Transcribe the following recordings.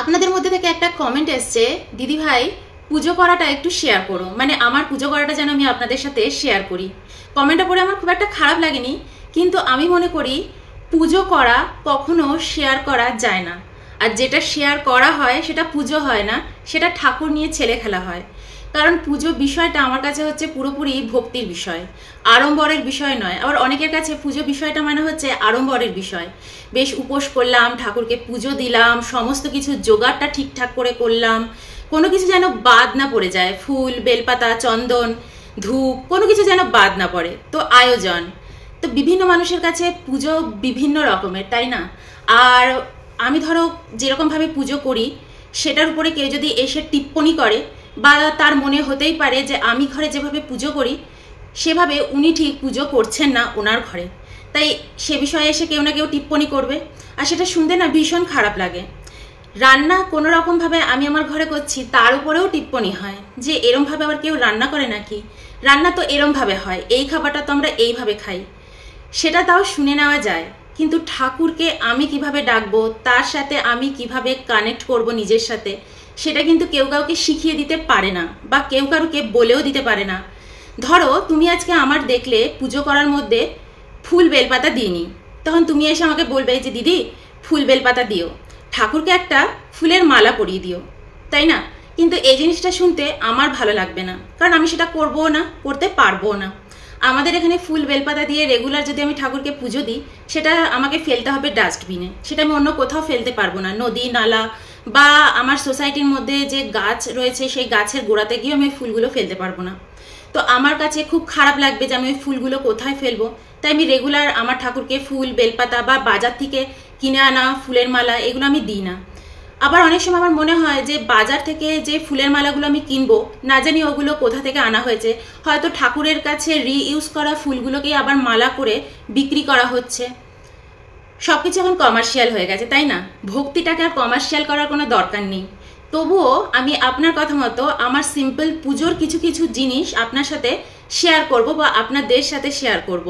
আপনাদের মধ্যে থেকে একটা কমেন্ট এসছে, দিদি ভাই পুজো করাটা একটু শেয়ার করো, মানে আমার পুজো করাটা যেন আমি আপনাদের সাথে শেয়ার করি। কমেন্টটা পড়ে আমার খুব একটা খারাপ লাগেনি, কিন্তু আমি মনে করি পুজো করা কখনো শেয়ার করা যায় না। আর যেটা শেয়ার করা হয় সেটা পুজো হয় না, সেটা ঠাকুর নিয়ে ছেলে খেলা হয়। কারণ পুজো বিষয়টা আমার কাছে হচ্ছে পুরোপুরি ভক্তির বিষয়, আড়ম্বরের বিষয় নয়। আবার অনেকের কাছে পুজো বিষয়টা মানে হচ্ছে আড়ম্বরের বিষয়। বেশ উপোস করলাম, ঠাকুরকে পুজো দিলাম, সমস্ত কিছু জোগাড়টা ঠিকঠাক করে করলাম, কোনো কিছু যেন বাদ না পড়ে যায়, ফুল বেলপাতা চন্দন ধূপ কোনো কিছু যেন বাদ না পড়ে। তো আয়োজন তো বিভিন্ন মানুষের কাছে পুজো বিভিন্ন রকমের, তাই না? আর আমি ধরো যেরকমভাবে পুজো করি সেটার উপরে কেউ যদি এসে টিপ্পনি করে, বা তার মনে হতেই পারে যে আমি ঘরে যেভাবে পুজো করি সেভাবে উনি ঠিক পুজো করছেন না ওনার ঘরে, তাই সে বিষয়ে এসে কেউ না কেউ টিপ্পনি করবে, আর সেটা শুনতে না ভীষণ খারাপ লাগে। রান্না কোনো রকমভাবে আমি আমার ঘরে করছি, তার উপরেও টিপ্পনি হয় যে এরমভাবে আবার কেউ রান্না করে নাকি, রান্না তো এরমভাবে হয়, এই খাবারটা তো আমরা এইভাবে খাই। সেটা তাও শুনে নেওয়া যায়, কিন্তু ঠাকুরকে আমি কিভাবে ডাকবো, তার সাথে আমি কিভাবে কানেক্ট করব নিজের সাথে, সেটা কিন্তু কেউ কাউকে শিখিয়ে দিতে পারে না, বা কেউ কারুকে বলেও দিতে পারে না। ধরো তুমি আজকে আমার দেখলে পুজো করার মধ্যে ফুল বেলপাতা দিইনি, তখন তুমি এসে আমাকে বলবে যে দিদি ফুল বেলপাতা দিও, ঠাকুরকে একটা ফুলের মালা পরিয়ে দিও, তাই না? কিন্তু এই জিনিসটা শুনতে আমার ভালো লাগবে না, কারণ আমি সেটা করবো না, করতে পারবো না। আমাদের এখানে ফুল বেলপাতা দিয়ে রেগুলার যদি আমি ঠাকুরকে পুজো দিই, সেটা আমাকে ফেলতে হবে ডাস্টবিনে, সেটা আমি অন্য কোথাও ফেলতে পারবো না, নদী নালা বা আমার সোসাইটির মধ্যে যে গাছ রয়েছে সেই গাছের গোড়াতে গিয়ে আমি ফুলগুলো ফেলতে পারবো না। তো আমার কাছে খুব খারাপ লাগবে যে আমি ওই ফুলগুলো কোথায় ফেলবো। তাই আমি রেগুলার আমার ঠাকুরকে ফুল বেলপাতা বা বাজার থেকে কিনে আনা ফুলের মালা এগুলো আমি দিই না। আবার অনেক সময় আমার মনে হয় যে বাজার থেকে যে ফুলের মালাগুলো আমি কিনবো, না জানি ওগুলো কোথা থেকে আনা হয়েছে, হয়তো ঠাকুরের কাছে রিইউজ করা ফুলগুলোকে আবার মালা করে বিক্রি করা হচ্ছে। সবকিছু এখন কমার্শিয়াল হয়ে গেছে, তাই না? ভক্তিটাকে আর কমার্শিয়াল করার কোনো দরকার নেই। তবুও আমি আপনার কথা মতো আমার সিম্পল পুজোর কিছু কিছু জিনিস আপনার সাথে শেয়ার করব, বা আপনাদের সাথে শেয়ার করব।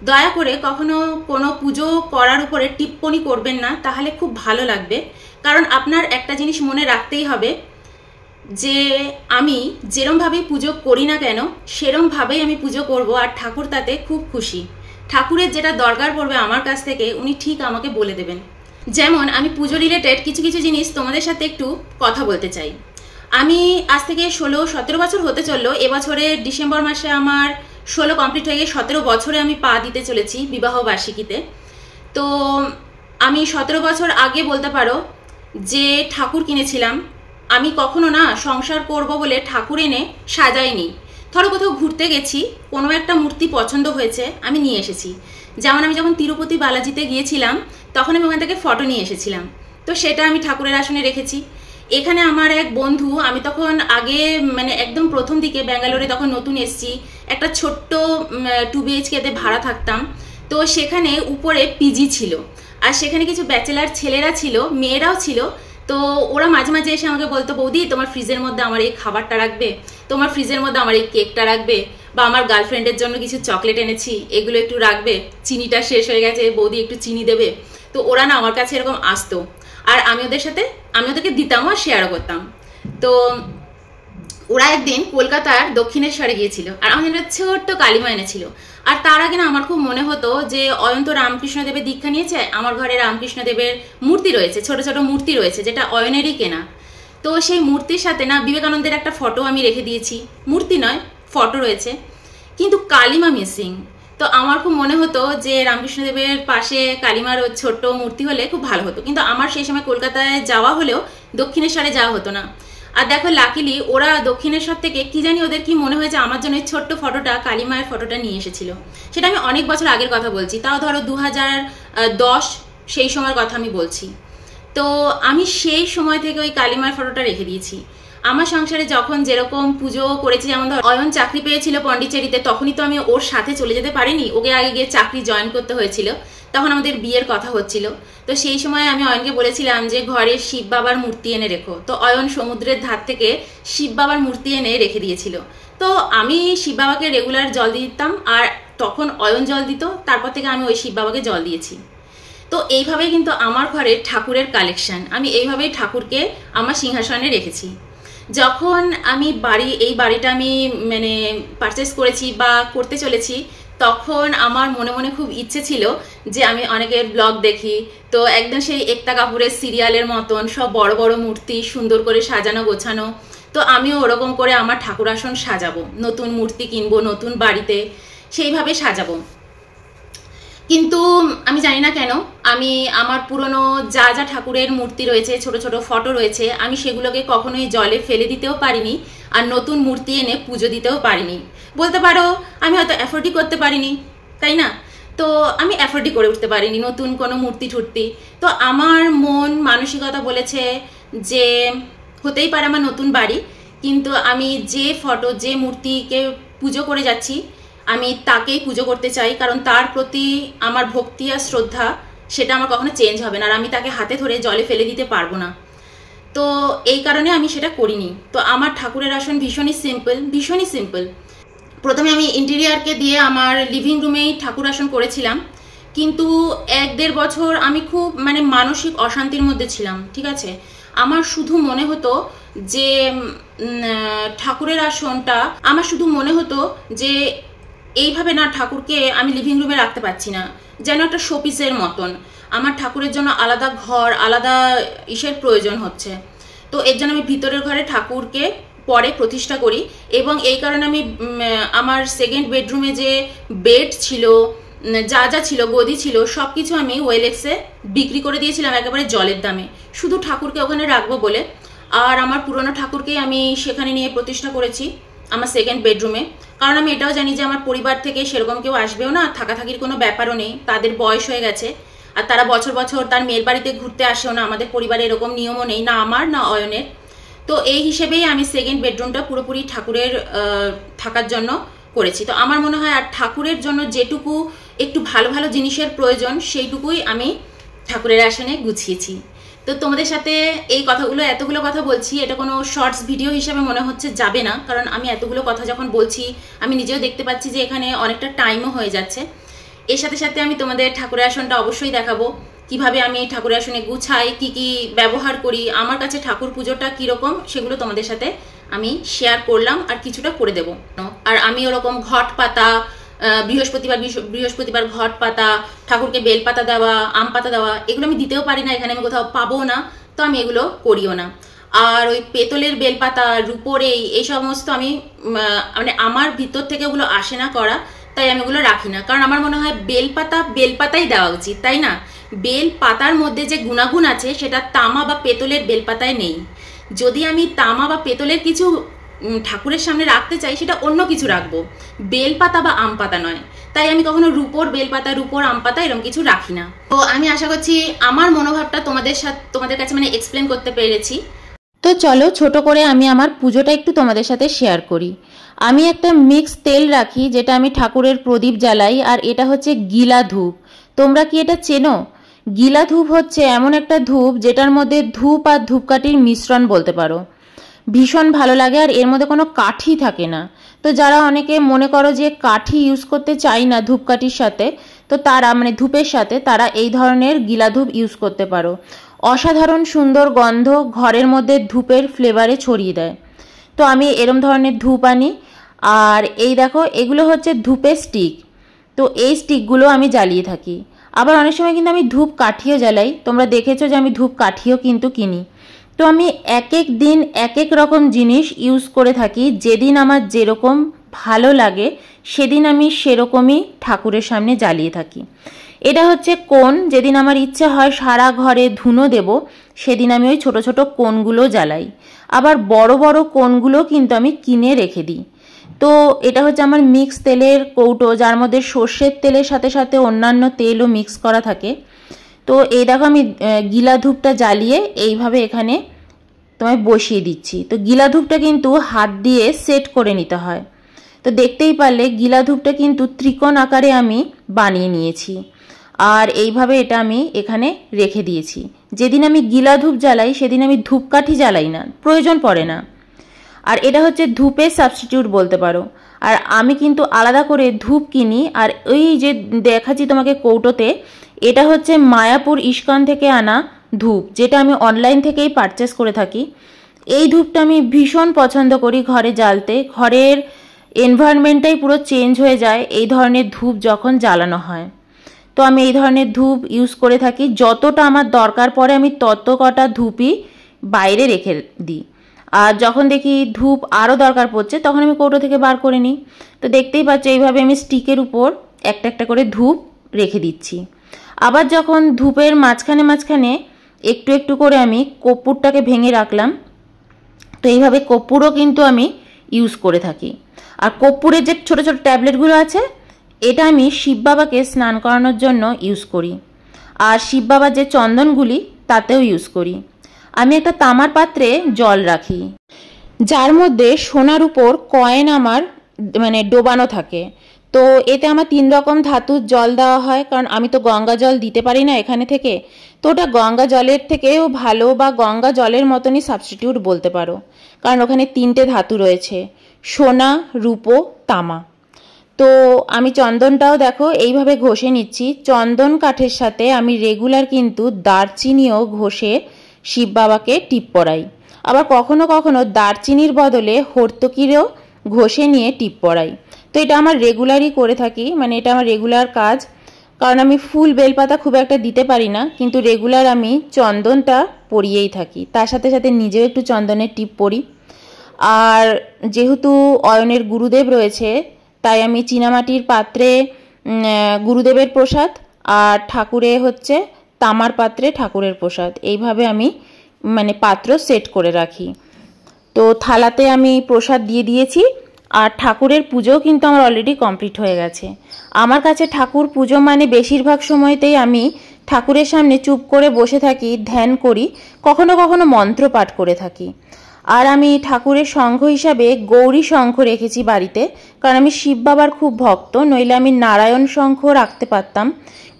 দয়া করে কখনো কোনো পুজো করার উপরে টিপ্পনি করবেন না, তাহলে খুব ভালো লাগবে। কারণ আপনার একটা জিনিস মনে রাখতেই হবে যে আমি যেরমভাবেই পুজো করি না কেন সেরমভাবেই আমি পুজো করব, আর ঠাকুর তাতে খুব খুশি। ঠাকুরের যেটা দরকার পড়বে আমার কাছ থেকে উনি ঠিক আমাকে বলে দেবেন। যেমন আমি পুজো রিলেটেড কিছু কিছু জিনিস তোমাদের সাথে একটু কথা বলতে চাই। আমি আজ থেকে 16-17 বছর হতে চললো, এবছরে ডিসেম্বর মাসে আমার 16 কমপ্লিট হয়ে গিয়ে 17 বছরে আমি পা দিতে চলেছি বিবাহ বার্ষিকীতে। তো আমি 17 বছর আগে বলতে পারো যে ঠাকুর কিনেছিলাম। আমি কখনো না সংসার করব বলে ঠাকুর এনে সাজাইনি। ধরো কোথাও ঘুরতে গেছি, কোনো একটা মূর্তি পছন্দ হয়েছে আমি নিয়ে এসেছি। যেমন আমি যখন তিরুপতি বালাজিতে গিয়েছিলাম তখন আমি ওখান থেকে ফটো নিয়ে এসেছিলাম, তো সেটা আমি ঠাকুরের আসনে রেখেছি। এখানে আমার এক বন্ধু, আমি তখন আগে মানে একদম প্রথম দিকে ব্যাঙ্গালোরে তখন নতুন এসেছি, একটা ছোট্ট 2 BHK-তে ভাড়া থাকতাম। তো সেখানে উপরে পিজি ছিল, আর সেখানে কিছু ব্যাচেলার ছেলেরা ছিল, মেয়েরাও ছিল। তো ওরা মাঝে মাঝে এসে আমাকে বলতো, বৌদি তোমার ফ্রিজের মধ্যে আমার এই খাবারটা রাখবে, তোমার ফ্রিজের মধ্যে আমার এই কেকটা রাখবে, বা আমার গার্লফ্রেন্ডের জন্য কিছু চকলেট এনেছি এগুলো একটু রাখবে, চিনিটা শেষ হয়ে গেছে বৌদি একটু চিনি দেবে। তো ওরা না আমার কাছে এরকম আসতো, আর আমি ওদেরকে দিতাম আর শেয়ারও করতাম। তো ওরা একদিন কলকাতার দক্ষিণেশ্বরে গিয়েছিল, আর আমাদের একটা ছোট্ট কালিমা এনেছিল। আর তার আগে না আমার খুব মনে হতো যে অয়ন্ত রামকৃষ্ণদেবের দীক্ষা নিয়েছে, আমার ঘরে রামকৃষ্ণদেবের মূর্তি রয়েছে, ছোট ছোট মূর্তি রয়েছে, যেটা অয়নেরই কেনা। তো সেই মূর্তির সাথে না বিবেকানন্দের একটা ফটো আমি রেখে দিয়েছি, মূর্তি নয় ফটো রয়েছে, কিন্তু কালিমা মিসিং। তো আমার খুব মনে হতো যে রামকৃষ্ণদেবের পাশে কালিমার ছোট্ট মূর্তি হলে খুব ভালো হতো, কিন্তু আমার সেই সময় কলকাতায় যাওয়া হলেও দক্ষিণেশ্বরে যাওয়া হতো না। আর দেখো লাকিলি ওরা দক্ষিণেশ্বর থেকে কি জানি ওদের কি মনে হয়েছে আমার জন্য ছোট্ট ফটোটা, কালিমায়ের ফটোটা নিয়ে এসেছিল। সেটা আমি অনেক বছর আগের কথা বলছি, তাও ধরো 2010 সেই সময়ের কথা আমি বলছি। তো আমি সেই সময় থেকে ওই কালিমায়ের ফটোটা রেখে দিয়েছি। আমার সংসারে যখন যেরকম পুজো করেছি, যেমন ধর অয়ন চাকরি পেয়েছিল পন্ডিচেরিতে, তখনই তো আমি ওর সাথে চলে যেতে পারিনি, ওকে আগে গিয়ে চাকরি জয়েন করতে হয়েছিল, তখন আমাদের বিয়ের কথা হচ্ছিল। তো সেই সময় আমি অয়নকে বলেছিলাম যে ঘরে শিব বাবার মূর্তি এনে রেখো, তো অয়ন সমুদ্রের ধার থেকে শিব বাবার মূর্তি এনে রেখে দিয়েছিল। তো আমি শিব বাবাকে রেগুলার জল দিয়ে দিতাম, আর তখন অয়ন জল দিত, তারপর থেকে আমি ওই শিব বাবাকে জল দিয়েছি। তো এইভাবেই কিন্তু আমার ঘরে ঠাকুরের কালেকশন, আমি এইভাবেই ঠাকুরকে আমার সিংহাসনে রেখেছি। যখন আমি এই বাড়িটা আমি মানে পারচেস করেছি বা করতে চলেছি, তখন আমার মনে মনে খুব ইচ্ছে ছিল যে আমি অনেকের ব্লগ দেখি, তো একদম সেই একতা কাপুরের সিরিয়ালের মতন সব বড় বড় মূর্তি সুন্দর করে সাজানো গোছানো। তো আমিও ওরকম করে আমার ঠাকুর আসন সাজাবো, নতুন মূর্তি কিনবো নতুন বাড়িতে, সেইভাবে সাজাবো। কিন্তু আমি জানি না কেন আমি আমার পুরনো যা যা ঠাকুরের মূর্তি রয়েছে, ছোট ছোট ফটো রয়েছে, আমি সেগুলোকে কখনোই জলে ফেলে দিতেও পারিনি, আর নতুন মূর্তি এনে পুজো দিতেও পারিনি। বলতে পারো আমি হয়তো অ্যাফোর্ডই করতে পারিনি, তাই না? তো আমি অ্যাফোর্ডই করে উঠতে পারিনি নতুন কোনো মূর্তি ঠুর্তি। তো আমার মন মানসিকতা বলেছে যে হতেই পারে আমার নতুন বাড়ি, কিন্তু আমি যে ফটো যে মূর্তিকে পুজো করে যাচ্ছি আমি তাকেই পুজো করতে চাই, কারণ তার প্রতি আমার ভক্তি আর শ্রদ্ধা সেটা আমার কখনো চেঞ্জ হবে না, আর আমি তাকে হাতে ধরে জলে ফেলে দিতে পারবো না। তো এই কারণে আমি সেটা করিনি। তো আমার ঠাকুরের আসন ভীষণই সিম্পল। প্রথমে আমি ইন্টেরিয়ারকে দিয়ে আমার লিভিং রুমেই ঠাকুর আসন করেছিলাম, কিন্তু 1-1.5 বছর আমি খুব মানে মানসিক অশান্তির মধ্যে ছিলাম, ঠিক আছে? আমার শুধু মনে হতো যে ঠাকুরের আসনটা আমার শুধু মনে হতো যে এইভাবে না ঠাকুরকে আমি লিভিং রুমে রাখতে পারছি না, যেন একটা শোপিসের মতন। আমার ঠাকুরের জন্য আলাদা ঘর, আলাদা ইসের প্রয়োজন হচ্ছে। তো এর জন্য আমি ভিতরের ঘরে ঠাকুরকে পরে প্রতিষ্ঠা করি, এবং এই কারণে আমি আমার সেকেন্ড বেডরুমে যে বেড ছিল, যা যা ছিল, গদি ছিল, সব কিছু আমি ওয়েলেক্সে বিক্রি করে দিয়েছিলাম একেবারে জলের দামে, শুধু ঠাকুরকে ওখানে রাখবো বলে। আর আমার পুরনো ঠাকুরকেই আমি সেখানে নিয়ে প্রতিষ্ঠা করেছি আমার সেকেন্ড বেডরুমে, কারণ আমি এটাও জানি যে আমার পরিবার থেকে সেরকম কেউ আসবেও না, থাকাথাকির কোনো ব্যাপারও নেই, তাদের বয়স হয়ে গেছে, আর তারা বছর বছর তার মেয়ের বাড়িতে ঘুরতে আসেও না, আমাদের পরিবারে এরকম নিয়মও নেই, না আমার না অয়নের। তো এই হিসেবেই আমি সেকেন্ড বেডরুমটা পুরোপুরি ঠাকুরের থাকার জন্য করেছি। তো আমার মনে হয় আর ঠাকুরের জন্য যেটুকু একটু ভালো ভালো জিনিসের প্রয়োজন সেইটুকুই আমি ঠাকুরের আসনে গুছিয়েছি। তো তোমাদের সাথে এই কথাগুলো, এতগুলো কথা বলছি, এটা কোনো শর্টস ভিডিও হিসেবে মনে হচ্ছে যাবে না, কারণ আমি এতগুলো কথা যখন বলছি আমি নিজেও দেখতে পাচ্ছি যে এখানে অনেকটা টাইমও হয়ে যাচ্ছে। এর সাথে সাথে আমি তোমাদের ঠাকুরের আসনটা অবশ্যই দেখাবো, কিভাবে আমি ঠাকুরের আসনে গুছাই, কি কি ব্যবহার করি, আমার কাছে ঠাকুর পুজোটা কীরকম সেগুলো তোমাদের সাথে আমি শেয়ার করলাম আর কিছুটা করে দেব। আর আমি ওরকম ঘট পাতা, বৃহস্পতিবার ঘট পাতা, ঠাকুরকে বেলপাতা দেওয়া, আম পাতা দেওয়া, এগুলো আমি দিতেও পারি না, এখানে আমি কোথাও পাবো না, তো আমি এগুলো করিও না। আর ওই পেতলের বেলপাতা, রূপোর এই সমস্ত আমি মানে আমার ভিতর থেকে ওগুলো আসে না করা, তাই আমি ওগুলো রাখি না। কারণ আমার মনে হয় বেলপাতাই দেওয়া উচিত, তাই না? বেল পাতার মধ্যে যে গুণাগুণ আছে সেটা তামা বা পেতলের বেলপাতায় নেই। যদি আমি তামা বা পেতলের কিছু ঠাকুরের সামনে রাখতে চাই সেটা অন্য কিছু রাখবো, বেলপাতা বা আম পাতা নয়। তাই আমি কখনো রূপোর বেলপাতা, রূপোর আম পাতা এরকম কিছু রাখি না। তো আমি আশা করছি আমার মনোভাবটা তোমাদের কাছে মানে এক্সপ্লেন করতে পেরেছি। তো চলো ছোট করে আমি আমার পুজোটা একটু তোমাদের সাথে শেয়ার করি। আমি একটা মিক্স তেল রাখি যেটা আমি ঠাকুরের প্রদীপ জ্বালাই, আর এটা হচ্ছে গিলা ধূপ। তোমরা কি এটা চেনো? গিলা ধূপ হচ্ছে এমন একটা ধূপ যেটার মধ্যে ধূপ আর ধূপকাঠির মিশ্রণ বলতে পারো। ভীষণ ভালো লাগে, আর এর মধ্যে কোনো কাঠি থাকে না। তো যারা অনেকে মনে করো যে কাঠি ইউজ করতে চাই না ধূপকাঠির সাথে, তো তারা মানে ধূপের সাথে তারা এই ধরনের গিলা ধূপ ইউজ করতে পারো। অসাধারণ সুন্দর গন্ধ ঘরের মধ্যে ধূপের ফ্লেভারে ছড়িয়ে দেয়। তো আমি এরম ধরনের ধূপ আনি। আর এই দেখো, এগুলো হচ্ছে ধূপের স্টিক। তো এই স্টিকগুলো আমি জ্বালিয়ে থাকি। আবার অনেক সময় কিন্তু আমি ধূপ কাঠিও জ্বালাই, তোমরা দেখেছো যে আমি ধূপ কাঠিও কিন্তু কিনি। তো আমি এক এক দিন এক এক রকম জিনিস ইউজ করে থাকি, যেদিন আমার যেরকম ভালো লাগে সেদিন আমি সেরকমই ঠাকুরের সামনে জ্বালিয়ে থাকি। এটা হচ্ছে কোণ, যেদিন আমার ইচ্ছে হয় সারা ঘরে ধুনো দেব সেদিন আমি ওই ছোট ছোট কোণগুলো জ্বালাই। আবার বড় বড় কোণগুলো কিন্তু আমি কিনে রেখে দিই। তো এটা হচ্ছে আমার মিক্স তেলের কৌটো, যার মধ্যে সর্ষের তেলের সাথে সাথে অন্যান্য তেলও মিক্স করা থাকে। তো এই দেখো আমি গিলা ধূপটা জ্বালিয়ে এইভাবে এখানে তোমায় বসিয়ে দিচ্ছি। তো গিলা ধূপটা কিন্তু হাত দিয়ে সেট করে নিতে হয়। তো দেখতেই পারলে গিলা ধূপটা কিন্তু ত্রিকোণ আকারে আমি বানিয়ে নিয়েছি, আর এইভাবে এটা আমি এখানে রেখে দিয়েছি। যেদিন আমি গিলা ধূপ জ্বালাই সেদিন আমি ধূপকাঠি জ্বালাই না, প্রয়োজন পড়ে না। আর এটা হচ্ছে ধূপের সাবস্টিটিউট বলতে পারো। আর আমি কিন্তু আলাদা করে ধূপ কিনি। আর ওই যে দেখাচ্ছি তোমাকে কৌটোতে, এটা হচ্ছে মায়াপুর ইস্কন থেকে আনা ধূপ, যেটা আমি অনলাইন থেকেই পারচেস করে থাকি। এই ধূপটা আমি ভীষণ পছন্দ করি ঘরে জ্বালতে। ঘরের এনভায়রনমেন্টটাই পুরো চেঞ্জ হয়ে যায় এই ধরনের ধূপ যখন জ্বালানো হয়। তো আমি এই ধরনের ধূপ ইউজ করে থাকি। যতটা আমার দরকার পড়ে আমি তত কটা ধূপই বাইরে রেখে দিই। আর যখন দেখি ধূপ আরও দরকার পড়ছে তখন আমি কৌটো থেকে বার করে নিই। তো দেখতেই পাচ্ছ এইভাবে আমি স্টিকের উপর একটা একটা করে ধূপ রেখে দিচ্ছি। আবার যখন ধূপের মাঝখানে মাঝখানে একটু একটু করে আমি কর্পূরটাকে ভেঙে রাখলাম। তো এইভাবে কর্পূরও কিন্তু আমি ইউজ করে থাকি। আর কর্পূরের যে ছোট ছোট ট্যাবলেটগুলো আছে, এটা আমি শিব বাবাকে স্নান করানোর জন্য ইউজ করি। আর শিব বাবার যে চন্দনগুলি তাতেও ইউজ করি। আমি একটা তামার পাত্রে জল রাখি, যার মধ্যে সোনার উপর কয়েন আমার ডোবানো থাকে। তো এতে আমার 3 রকম ধাতুর জল দেওয়া হয়, কারণ আমি তো গঙ্গা জল দিতে পারি না এখানে থেকে। তো ওটা গঙ্গা জলের থেকেও ভালো, বা গঙ্গা জলের মতনই সাবস্টিটিউট বলতে পারো, কারণ ওখানে 3টে ধাতু রয়েছে, সোনা, রূপো, তামা। তো আমি চন্দনটাও দেখো এইভাবে ঘষে নিচ্ছি। চন্দন কাঠের সাথে আমি রেগুলার কিন্তু দারচিনিও ঘষে শিব বাবাকে টিপ পরাই। আবার কখনো কখনো দারচিনির বদলে হর্তকিরও ঘষে নিয়ে টিপ পরাই। তো এটা আমার রেগুলারই করে থাকি, এটা আমার রেগুলার কাজ। কারণ আমি ফুল বেলপাতা খুব একটা দিতে পারি না, কিন্তু রেগুলার আমি চন্দনটা পরিয়েই থাকি। তার সাথে সাথে নিজেও একটু চন্দনের টিপ পরি। আর যেহেতু অয়নের গুরুদেব রয়েছে, তাই আমি চীনামাটির পাত্রে গুরুদেবের প্রসাদ, আর ঠাকুরে হচ্ছে তামার পাত্রে ঠাকুরের প্রসাদ, এইভাবে আমি পাত্র সেট করে রাখি। তো থালাতে আমি প্রসাদ দিয়ে দিয়েছি। আর ঠাকুরের পুজোও কিন্তু আমার অলরেডি কমপ্লিট হয়ে গেছে। আমার কাছে ঠাকুর পুজো বেশিরভাগ সময়তেই আমি ঠাকুরের সামনে চুপ করে বসে থাকি, ধ্যান করি, কখনো কখনো মন্ত্র পাঠ করে থাকি। আর আমি ঠাকুরের শঙ্খ হিসাবে গৌরী শঙ্খ রেখেছি বাড়িতে, কারণ আমি শিব বাবার খুব ভক্ত। নইলে আমি নারায়ণ শঙ্খ রাখতে পারতাম,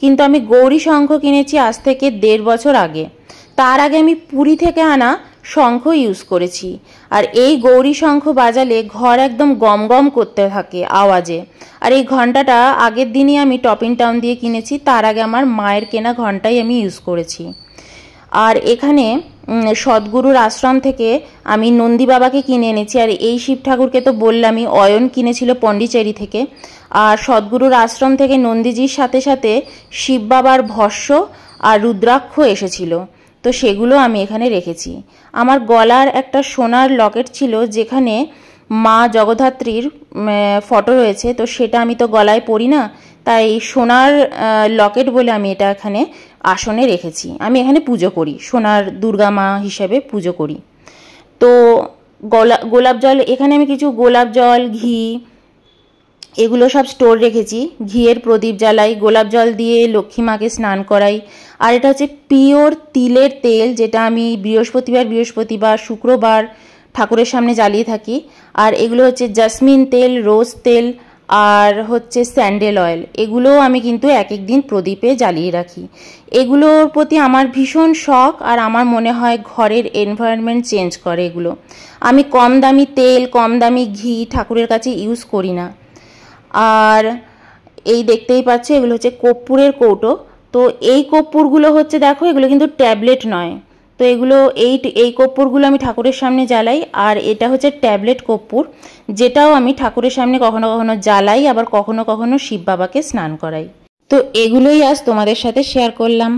কিন্তু আমি গৌরী শঙ্খ কিনেছি আজ থেকে 1.5 বছর আগে। তার আগে আমি পুরী থেকে আনা শঙ্খ ইউজ করেছি। আর এই গৌরী শঙ্খ বাজালে ঘর একদম গম গম করতে থাকে আওয়াজে। আর এই ঘন্টাটা আগের দিনই আমি টপিং টাউন দিয়ে কিনেছি, তার আগে আমার মায়ের কেনা ঘন্টাই আমি ইউজ করেছি। আর এখানে সদ্গুরুর আশ্রম থেকে আমি নন্দী বাবাকে কিনে এনেছি। আর এই শিব ঠাকুরকে তো বললামই, অয়ন কিনেছিল পন্ডিচেরি থেকে। আর সদ্গুরুর আশ্রম থেকে নন্দীজির সাথে সাথে শিব বাবার ভস্য আর রুদ্রাক্ষ এসেছিল, তো সেগুলো আমি এখানে রেখেছি। আমার গলার একটা সোনার লকেট ছিল, যেখানে মা জগদ্ধাত্রীর ফটো রয়েছে, তো সেটা আমি তো গলায় পরি না, তাই গোলার লকেট বলে আমি এটা এখানে আসনে রেখেছি। আমি এখানে পুজো করি, সোনার দুর্গা মা হিসেবে পুজো করি। তো গোলাপ জল, এখানে আমি কিছু গোলাপ জল, ঘি, এগুলো সব স্টোর রেখেছি। ঘিয়ের প্রদীপ জ্বালাই, গোলাপ জল দিয়ে লক্ষ্মী মাকে স্নান করাই। আর এটা হচ্ছে পিওর তিলের তেল, যেটা আমি বৃহস্পতিবার, শুক্রবার ঠাকুরের সামনে জ্বালিয়ে থাকি। আর এগুলো হচ্ছে জাসমিন তেল, রোজ তেল, আর হচ্ছে স্যান্ডেল অয়েল। এগুলোও আমি কিন্তু এক এক দিন প্রদীপে জ্বালিয়ে রাখি। এগুলোর প্রতি আমার ভীষণ শখ, আর আমার মনে হয় ঘরের এনভায়রনমেন্ট চেঞ্জ করে এগুলো। আমি কম দামি তেল, কম দামি ঘি ঠাকুরের কাছে ইউজ করি না। আর এই দেখতেই পাচ্ছ, এগুলো হচ্ছে কর্পূরের কৌটো। তো এই কর্পূরগুলো হচ্ছে, দেখো এগুলো কিন্তু ট্যাবলেট নয়। তো এগুলো এই কর্পূরগুলো আমি ঠাকুরের সামনে জ্বালাই। আর এটা হচ্ছে ট্যাবলেট কর্পূর, যেটাও আমি ঠাকুরের সামনে কখনো কখনো জ্বালাই, আবার কখনো কখনো শিব বাবাকে স্নান করাই। তো এগুলোই আজ তোমাদের সাথে শেয়ার করলাম।